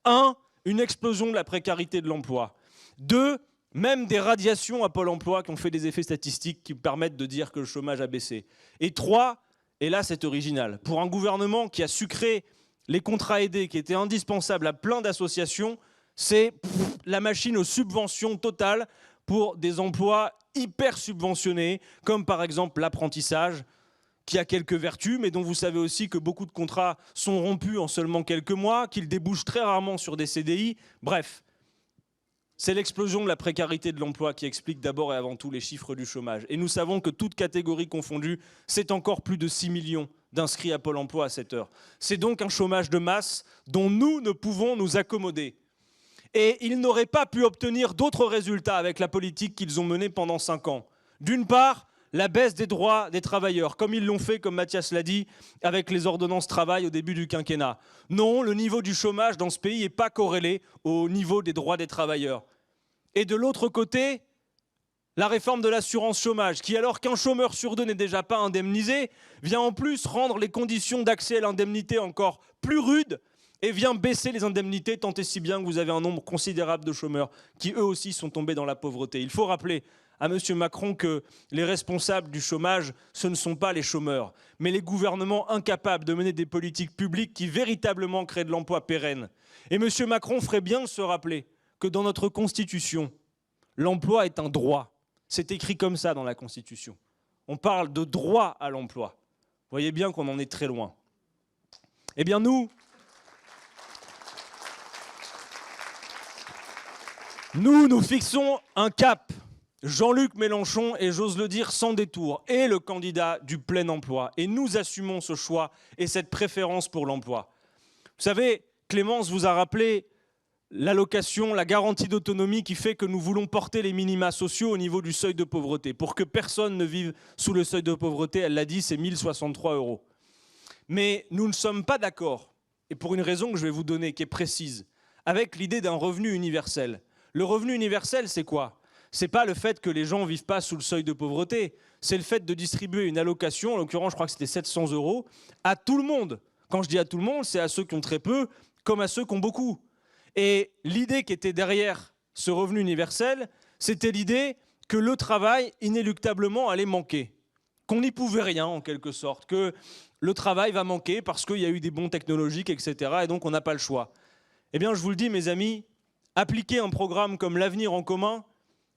1, une explosion de la précarité de l'emploi. 2, même des radiations à Pôle emploi qui ont fait des effets statistiques qui permettent de dire que le chômage a baissé. Et 3, et là c'est original, pour un gouvernement qui a sucré les contrats aidés qui étaient indispensables à plein d'associations, c'est la machine aux subventions totales pour des emplois hyper subventionnés, comme par exemple l'apprentissage, qui a quelques vertus, mais dont vous savez aussi que beaucoup de contrats sont rompus en seulement quelques mois, qu'ils débouchent très rarement sur des CDI. Bref, c'est l'explosion de la précarité de l'emploi qui explique d'abord et avant tout les chiffres du chômage. Et nous savons que toutes catégories confondues, c'est encore plus de 6 millions d'inscrits à Pôle emploi à cette heure. C'est donc un chômage de masse dont nous ne pouvons nous accommoder. Et ils n'auraient pas pu obtenir d'autres résultats avec la politique qu'ils ont menée pendant 5 ans. D'une part, la baisse des droits des travailleurs, comme ils l'ont fait, comme Mathias l'a dit, avec les ordonnances travail au début du quinquennat. Non, le niveau du chômage dans ce pays n'est pas corrélé au niveau des droits des travailleurs. Et de l'autre côté, la réforme de l'assurance chômage, qui alors qu'un chômeur sur 2 n'est déjà pas indemnisé, vient en plus rendre les conditions d'accès à l'indemnité encore plus rudes et vient baisser les indemnités, tant et si bien que vous avez un nombre considérable de chômeurs qui eux aussi sont tombés dans la pauvreté. Il faut rappeler à M. Macron que les responsables du chômage, ce ne sont pas les chômeurs, mais les gouvernements incapables de mener des politiques publiques qui véritablement créent de l'emploi pérenne. Et M. Macron ferait bien de se rappeler que dans notre Constitution, l'emploi est un droit. C'est écrit comme ça dans la Constitution. On parle de droit à l'emploi. Vous voyez bien qu'on en est très loin. Eh bien nous fixons un cap. Jean-Luc Mélenchon, et j'ose le dire sans détour, est le candidat du plein emploi. Et nous assumons ce choix et cette préférence pour l'emploi. Vous savez, Clémence vous a rappelé l'allocation, la garantie d'autonomie qui fait que nous voulons porter les minima sociaux au niveau du seuil de pauvreté. Pour que personne ne vive sous le seuil de pauvreté, elle l'a dit, c'est 1 063 €. Mais nous ne sommes pas d'accord, et pour une raison que je vais vous donner, qui est précise, avec l'idée d'un revenu universel. Le revenu universel, c'est quoi ? C'est pas le fait que les gens ne vivent pas sous le seuil de pauvreté, c'est le fait de distribuer une allocation, en l'occurrence je crois que c'était 700 €, à tout le monde. Quand je dis à tout le monde, c'est à ceux qui ont très peu, comme à ceux qui ont beaucoup. Et l'idée qui était derrière ce revenu universel, c'était l'idée que le travail, inéluctablement, allait manquer. Qu'on n'y pouvait rien, en quelque sorte, que le travail va manquer parce qu'il y a eu des bons technologiques, etc. Et donc on n'a pas le choix. Eh bien, je vous le dis, mes amis, appliquer un programme comme l'Avenir en commun,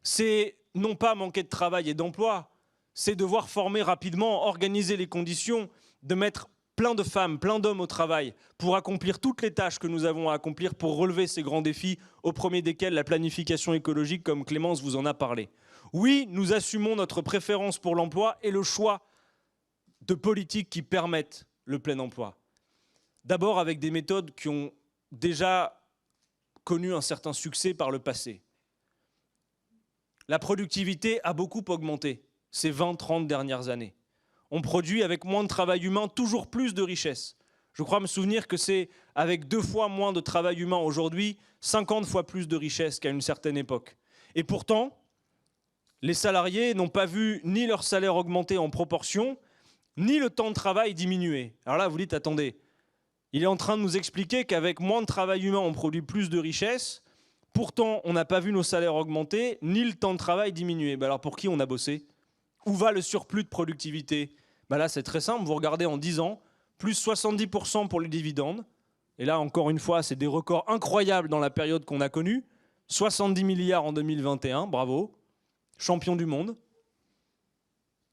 c'est non pas manquer de travail et d'emploi, c'est devoir former rapidement, organiser les conditions, de mettre plein de femmes, plein d'hommes au travail pour accomplir toutes les tâches que nous avons à accomplir pour relever ces grands défis, au premier desquels la planification écologique, comme Clémence vous en a parlé. Oui, nous assumons notre préférence pour l'emploi et le choix de politiques qui permettent le plein emploi. D'abord avec des méthodes qui ont déjà connu un certain succès par le passé. La productivité a beaucoup augmenté ces 20-30 dernières années. On produit avec moins de travail humain toujours plus de richesses. Je crois me souvenir que c'est avec 2 fois moins de travail humain aujourd'hui, 50 fois plus de richesses qu'à une certaine époque. Et pourtant, les salariés n'ont pas vu ni leur salaire augmenter en proportion, ni le temps de travail diminuer. Alors là, vous dites, attendez, il est en train de nous expliquer qu'avec moins de travail humain, on produit plus de richesses. Pourtant, on n'a pas vu nos salaires augmenter, ni le temps de travail diminuer. Alors pour qui on a bossé ? Où va le surplus de productivité ? Là, c'est très simple, vous regardez en 10 ans, plus 70% pour les dividendes. Et là, encore une fois, c'est des records incroyables dans la période qu'on a connue. 70 milliards en 2021, bravo, champion du monde.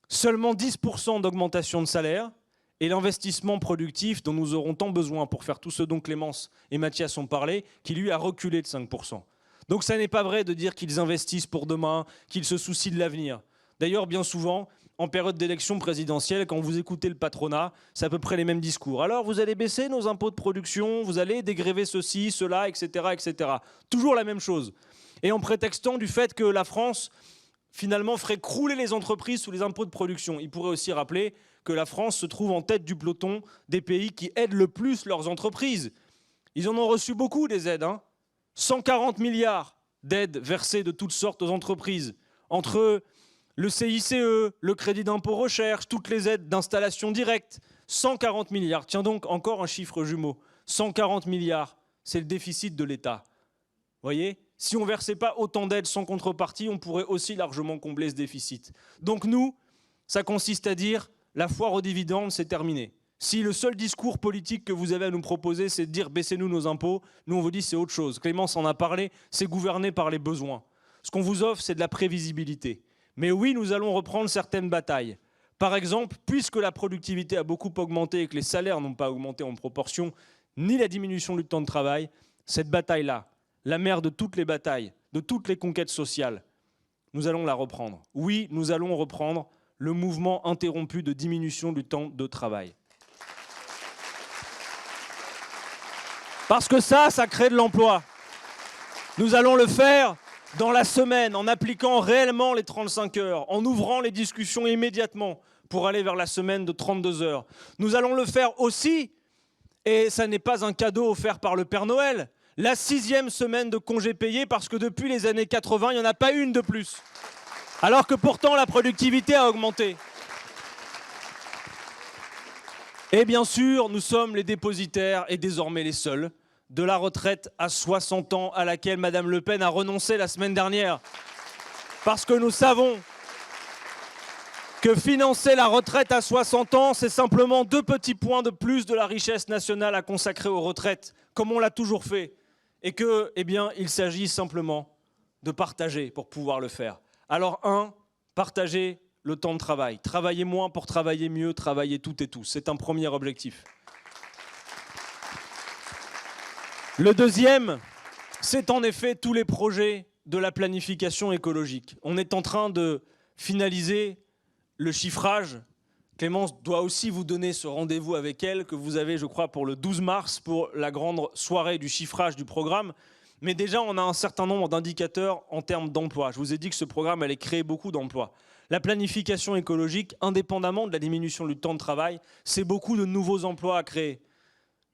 Seulement 10% d'augmentation de salaire et l'investissement productif dont nous aurons tant besoin pour faire tout ce dont Clémence et Mathias ont parlé, qui lui a reculé de 5%. Donc ça n'est pas vrai de dire qu'ils investissent pour demain, qu'ils se soucient de l'avenir. D'ailleurs, bien souvent, en période d'élection présidentielle, quand vous écoutez le patronat, c'est à peu près les mêmes discours. Alors, vous allez baisser nos impôts de production, vous allez dégréver ceci, cela, etc., etc. Toujours la même chose. Et en prétextant du fait que la France, finalement, ferait crouler les entreprises sous les impôts de production. Il pourrait aussi rappeler que la France se trouve en tête du peloton des pays qui aident le plus leurs entreprises. Ils en ont reçu beaucoup des aides, 140 milliards d'aides versées de toutes sortes aux entreprises, entre le CICE, le crédit d'impôt recherche, toutes les aides d'installation directe, 140 milliards. Tiens donc, encore un chiffre jumeau, 140 milliards, c'est le déficit de l'État. Vous voyez ? Si on ne versait pas autant d'aides sans contrepartie, on pourrait aussi largement combler ce déficit. Donc nous, ça consiste à dire, la foire aux dividendes, c'est terminé. Si le seul discours politique que vous avez à nous proposer, c'est de dire baissez-nous nos impôts, nous on vous dit c'est autre chose. Clémence en a parlé, c'est gouverner par les besoins. Ce qu'on vous offre, c'est de la prévisibilité. Mais oui, nous allons reprendre certaines batailles. Par exemple, puisque la productivité a beaucoup augmenté et que les salaires n'ont pas augmenté en proportion, ni la diminution du temps de travail, cette bataille-là, la mère de toutes les batailles, de toutes les conquêtes sociales, nous allons la reprendre. Oui, nous allons reprendre le mouvement interrompu de diminution du temps de travail. Parce que ça crée de l'emploi. Nous allons le faire dans la semaine, en appliquant réellement les 35 heures, en ouvrant les discussions immédiatement pour aller vers la semaine de 32 heures. Nous allons le faire aussi, et ça n'est pas un cadeau offert par le Père Noël, la 6e semaine de congés payés, parce que depuis les années 80, il n'y en a pas une de plus. Alors que pourtant la productivité a augmenté. Et bien sûr, nous sommes les dépositaires, et désormais les seuls, de la retraite à 60 ans à laquelle Madame Le Pen a renoncé la semaine dernière. Parce que nous savons que financer la retraite à 60 ans, c'est simplement 2 petits points de plus de la richesse nationale à consacrer aux retraites, comme on l'a toujours fait. Et que, eh bien, il s'agit simplement de partager pour pouvoir le faire. Alors, partager le temps de travail. Travailler moins pour travailler mieux, travailler toutes et tous. C'est un premier objectif. Le deuxième, c'est en effet tous les projets de la planification écologique. On est en train de finaliser le chiffrage. Clémence doit aussi vous donner ce rendez-vous avec elle que vous avez, je crois, pour le 12 mars, pour la grande soirée du chiffrage du programme. Mais déjà, on a un certain nombre d'indicateurs en termes d'emploi. Je vous ai dit que ce programme allait créer beaucoup d'emplois. La planification écologique, indépendamment de la diminution du temps de travail, c'est beaucoup de nouveaux emplois à créer.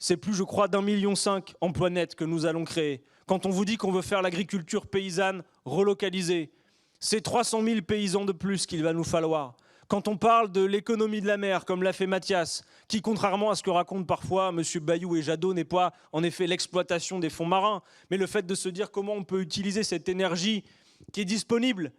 C'est plus, je crois, d'1,5 million emplois nets que nous allons créer. Quand on vous dit qu'on veut faire l'agriculture paysanne relocalisée, c'est 300 000 paysans de plus qu'il va nous falloir. Quand on parle de l'économie de la mer, comme l'a fait Mathias, qui, contrairement à ce que racontent parfois M. Bayou et Jadot, n'est pas en effet l'exploitation des fonds marins, mais le fait de se dire comment on peut utiliser cette énergie qui est disponible,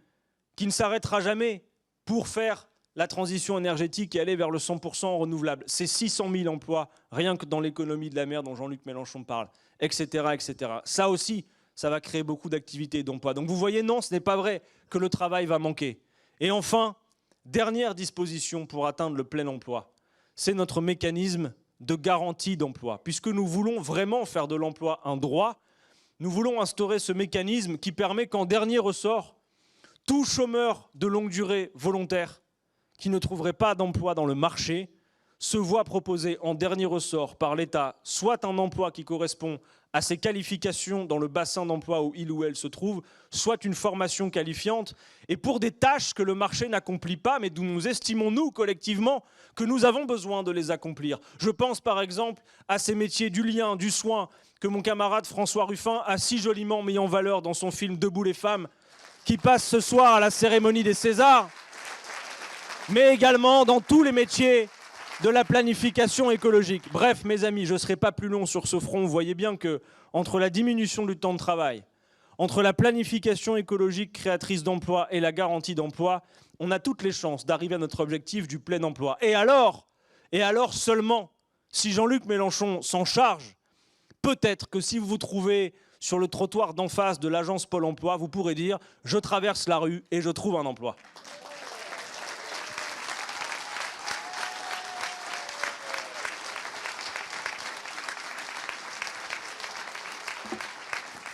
qui ne s'arrêtera jamais, pour faire la transition énergétique et aller vers le 100% renouvelable. C'est 600 000 emplois, rien que dans l'économie de la mer dont Jean-Luc Mélenchon parle, etc., etc. Ça aussi, ça va créer beaucoup d'activités et d'emplois. Donc vous voyez, non, ce n'est pas vrai que le travail va manquer. Et enfin, dernière disposition pour atteindre le plein emploi, c'est notre mécanisme de garantie d'emploi. Puisque nous voulons vraiment faire de l'emploi un droit, nous voulons instaurer ce mécanisme qui permet qu'en dernier ressort, tout chômeur de longue durée volontaire qui ne trouverait pas d'emploi dans le marché se voit proposer en dernier ressort par l'État soit un emploi qui correspond à ses qualifications dans le bassin d'emploi où il ou elle se trouve, soit une formation qualifiante, et pour des tâches que le marché n'accomplit pas, mais d'où nous estimons, nous, collectivement, que nous avons besoin de les accomplir. Je pense par exemple à ces métiers du lien, du soin, que mon camarade François Ruffin a si joliment mis en valeur dans son film Debout les femmes, qui passe ce soir à la cérémonie des Césars, mais également dans tous les métiers de la planification écologique. Bref, mes amis, je ne serai pas plus long sur ce front. Vous voyez bien que entre la diminution du temps de travail, entre la planification écologique créatrice d'emplois et la garantie d'emploi, on a toutes les chances d'arriver à notre objectif du plein emploi. Et alors seulement, si Jean-Luc Mélenchon s'en charge, peut-être que si vous vous trouvez sur le trottoir d'en face de l'agence Pôle emploi, vous pourrez dire « je traverse la rue et je trouve un emploi ».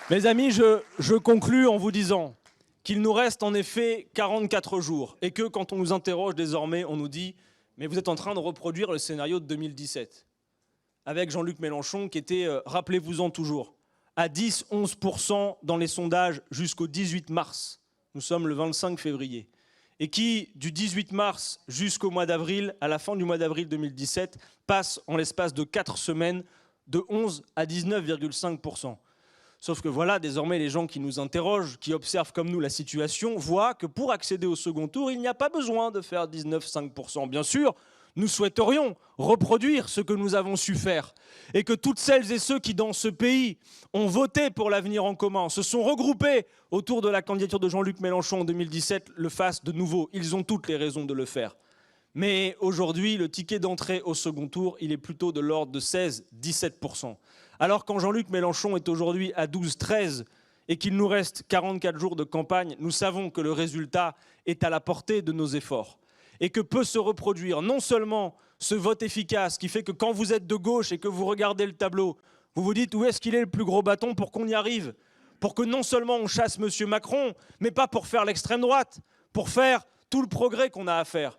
Mes amis, je conclus en vous disant qu'il nous reste en effet 44 jours et que quand on nous interroge désormais, on nous dit « mais vous êtes en train de reproduire le scénario de 2017 » avec Jean-Luc Mélenchon qui était, rappelez-vous-en toujours, à 10-11% dans les sondages jusqu'au 18 mars. Nous sommes le 25 février. Et qui, du 18 mars jusqu'au mois d'avril, à la fin du mois d'avril 2017, passe en l'espace de 4 semaines de 11 à 19,5%. Sauf que voilà, désormais, les gens qui nous interrogent, qui observent comme nous la situation, voient que pour accéder au second tour, il n'y a pas besoin de faire 19,5%. Bien sûr, nous souhaiterions reproduire ce que nous avons su faire et que toutes celles et ceux qui, dans ce pays, ont voté pour l'avenir en commun, se sont regroupés autour de la candidature de Jean-Luc Mélenchon en 2017, le fassent de nouveau. Ils ont toutes les raisons de le faire. Mais aujourd'hui, le ticket d'entrée au second tour, il est plutôt de l'ordre de 16-17%. Alors quand Jean-Luc Mélenchon est aujourd'hui à 12-13 et qu'il nous reste 44 jours de campagne, nous savons que le résultat est à la portée de nos efforts. Et que peut se reproduire non seulement ce vote efficace qui fait que quand vous êtes de gauche et que vous regardez le tableau, vous vous dites où est-ce qu'il est le plus gros bâton pour qu'on y arrive, pour que non seulement on chasse M. Macron, mais pas pour faire l'extrême droite, pour faire tout le progrès qu'on a à faire.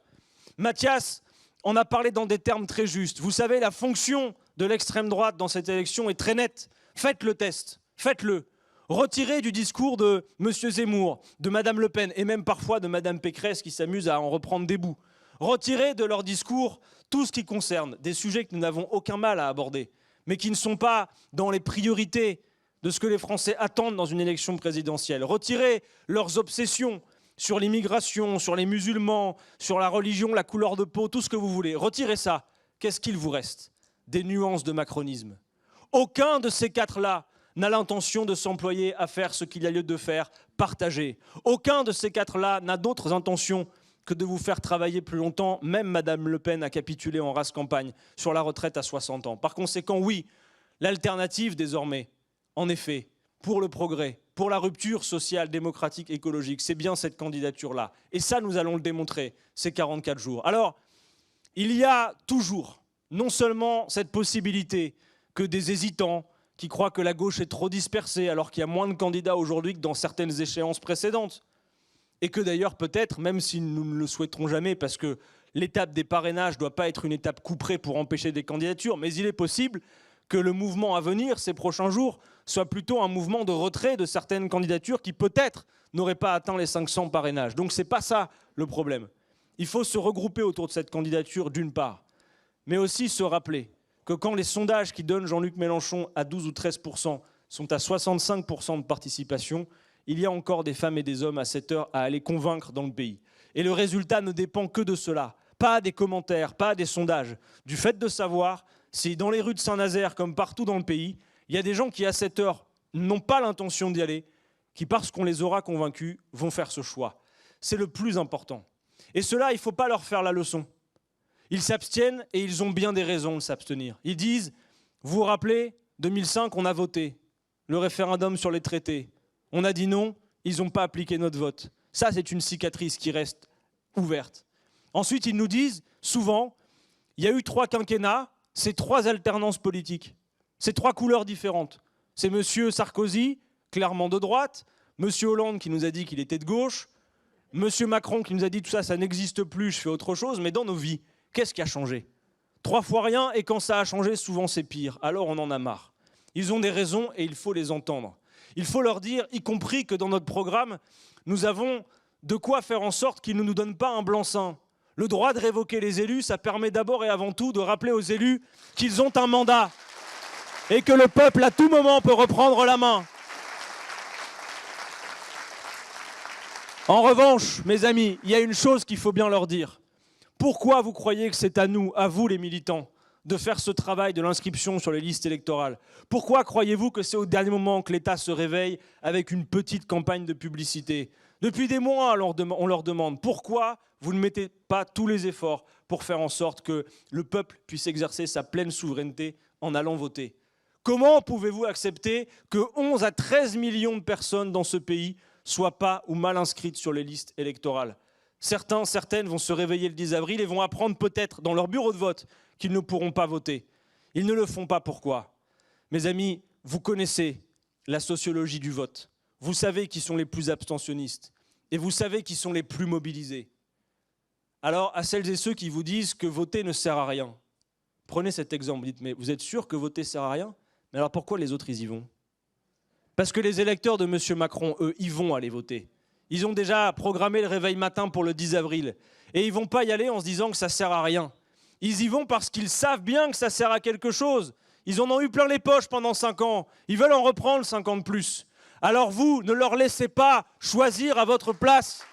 Mathias en a parlé dans des termes très justes. Vous savez, la fonction de l'extrême droite dans cette élection est très nette. Faites le test, faites-le. Retirez du discours de M. Zemmour, de Mme Le Pen et même parfois de Mme Pécresse qui s'amuse à en reprendre des bouts. Retirez de leur discours tout ce qui concerne des sujets que nous n'avons aucun mal à aborder, mais qui ne sont pas dans les priorités de ce que les Français attendent dans une élection présidentielle. Retirez leurs obsessions sur l'immigration, sur les musulmans, sur la religion, la couleur de peau, tout ce que vous voulez. Retirez ça. Qu'est-ce qu'il vous reste? Des nuances de macronisme. Aucun de ces quatre-là n'a l'intention de s'employer à faire ce qu'il y a lieu de faire, partager. Aucun de ces quatre-là n'a d'autres intentions que de vous faire travailler plus longtemps. Même Mme Le Pen a capitulé en race campagne sur la retraite à 60 ans. Par conséquent, oui, l'alternative désormais, en effet, pour le progrès, pour la rupture sociale, démocratique, écologique, c'est bien cette candidature-là. Et ça, nous allons le démontrer ces 44 jours. Alors, il y a toujours non seulement cette possibilité que des hésitants qui croient que la gauche est trop dispersée alors qu'il y a moins de candidats aujourd'hui que dans certaines échéances précédentes. Et que d'ailleurs peut-être, même si nous ne le souhaiterons jamais, parce que l'étape des parrainages ne doit pas être une étape couperée pour empêcher des candidatures, mais il est possible que le mouvement à venir, ces prochains jours, soit plutôt un mouvement de retrait de certaines candidatures qui peut-être n'auraient pas atteint les 500 parrainages. Donc ce n'est pas ça le problème. Il faut se regrouper autour de cette candidature d'une part, mais aussi se rappeler que quand les sondages qui donnent Jean-Luc Mélenchon à 12 ou 13% sont à 65% de participation, il y a encore des femmes et des hommes à cette heure à aller convaincre dans le pays. Et le résultat ne dépend que de cela, pas des commentaires, pas des sondages, du fait de savoir si dans les rues de Saint-Nazaire, comme partout dans le pays, il y a des gens qui à cette heure n'ont pas l'intention d'y aller, qui parce qu'on les aura convaincus vont faire ce choix. C'est le plus important. Et cela, il ne faut pas leur faire la leçon. Ils s'abstiennent et ils ont bien des raisons de s'abstenir. Ils disent, vous vous rappelez, 2005, on a voté le référendum sur les traités. On a dit non, ils n'ont pas appliqué notre vote. Ça, c'est une cicatrice qui reste ouverte. Ensuite, ils nous disent, souvent, il y a eu 3 quinquennats, c'est 3 alternances politiques. C'est 3 couleurs différentes. C'est M. Sarkozy, clairement de droite, M. Hollande qui nous a dit qu'il était de gauche, M. Macron qui nous a dit tout ça, ça n'existe plus, je fais autre chose, mais dans nos vies, qu'est-ce qui a changé? 3 fois rien, et quand ça a changé, souvent c'est pire. Alors on en a marre. Ils ont des raisons et il faut les entendre. Il faut leur dire, y compris que dans notre programme, nous avons de quoi faire en sorte qu'ils ne nous donnent pas un blanc-seing. Le droit de révoquer les élus, ça permet d'abord et avant tout de rappeler aux élus qu'ils ont un mandat et que le peuple, à tout moment, peut reprendre la main. En revanche, mes amis, il y a une chose qu'il faut bien leur dire. Pourquoi vous croyez que c'est à nous, à vous les militants, de faire ce travail de l'inscription sur les listes électorales? Pourquoi croyez-vous que c'est au dernier moment que l'État se réveille avec une petite campagne de publicité? Depuis des mois, on leur demande pourquoi vous ne mettez pas tous les efforts pour faire en sorte que le peuple puisse exercer sa pleine souveraineté en allant voter. Comment pouvez-vous accepter que 11 à 13 millions de personnes dans ce pays soient pas ou mal inscrites sur les listes électorales? Certains, certaines vont se réveiller le 10 avril et vont apprendre peut-être dans leur bureau de vote qu'ils ne pourront pas voter. Ils ne le font pas. Pourquoi? Mes amis, vous connaissez la sociologie du vote. Vous savez qui sont les plus abstentionnistes et vous savez qui sont les plus mobilisés. Alors, à celles et ceux qui vous disent que voter ne sert à rien, prenez cet exemple, dites, mais vous êtes sûr que voter sert à rien? Mais alors pourquoi les autres, ils y vont? Parce que les électeurs de M. Macron, eux, ils vont aller voter. Ils ont déjà programmé le réveil matin pour le 10 avril. Et ils ne vont pas y aller en se disant que ça ne sert à rien. Ils y vont parce qu'ils savent bien que ça sert à quelque chose. Ils en ont eu plein les poches pendant 5 ans. Ils veulent en reprendre 5 ans de plus. Alors vous, ne leur laissez pas choisir à votre place.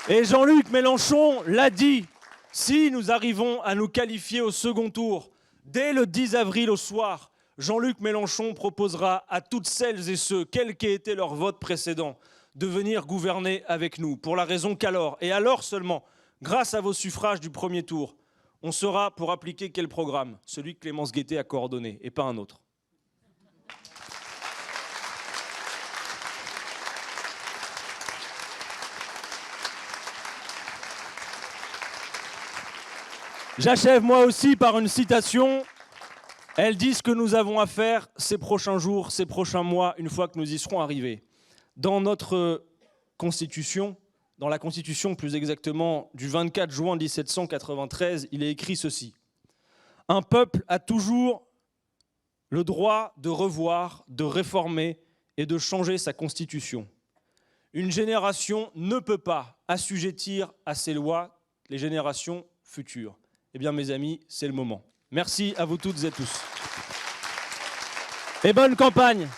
Et Jean-Luc Mélenchon l'a dit, si nous arrivons à nous qualifier au second tour, dès le 10 avril au soir, Jean-Luc Mélenchon proposera à toutes celles et ceux, quel qu'ait été leur vote précédent, de venir gouverner avec nous, pour la raison qu'alors, et alors seulement, grâce à vos suffrages du premier tour, on saura pour appliquer quel programme, celui que Clémence Guettet a coordonné, et pas un autre. J'achève moi aussi par une citation. Elle dit ce que nous avons à faire ces prochains jours, ces prochains mois, une fois que nous y serons arrivés. Dans notre Constitution, dans la Constitution plus exactement du 24 juin 1793, il est écrit ceci. Un peuple a toujours le droit de revoir, de réformer et de changer sa Constitution. Une génération ne peut pas assujettir à ces lois les générations futures. Eh bien, mes amis, c'est le moment. Merci à vous toutes et tous. Et bonne campagne!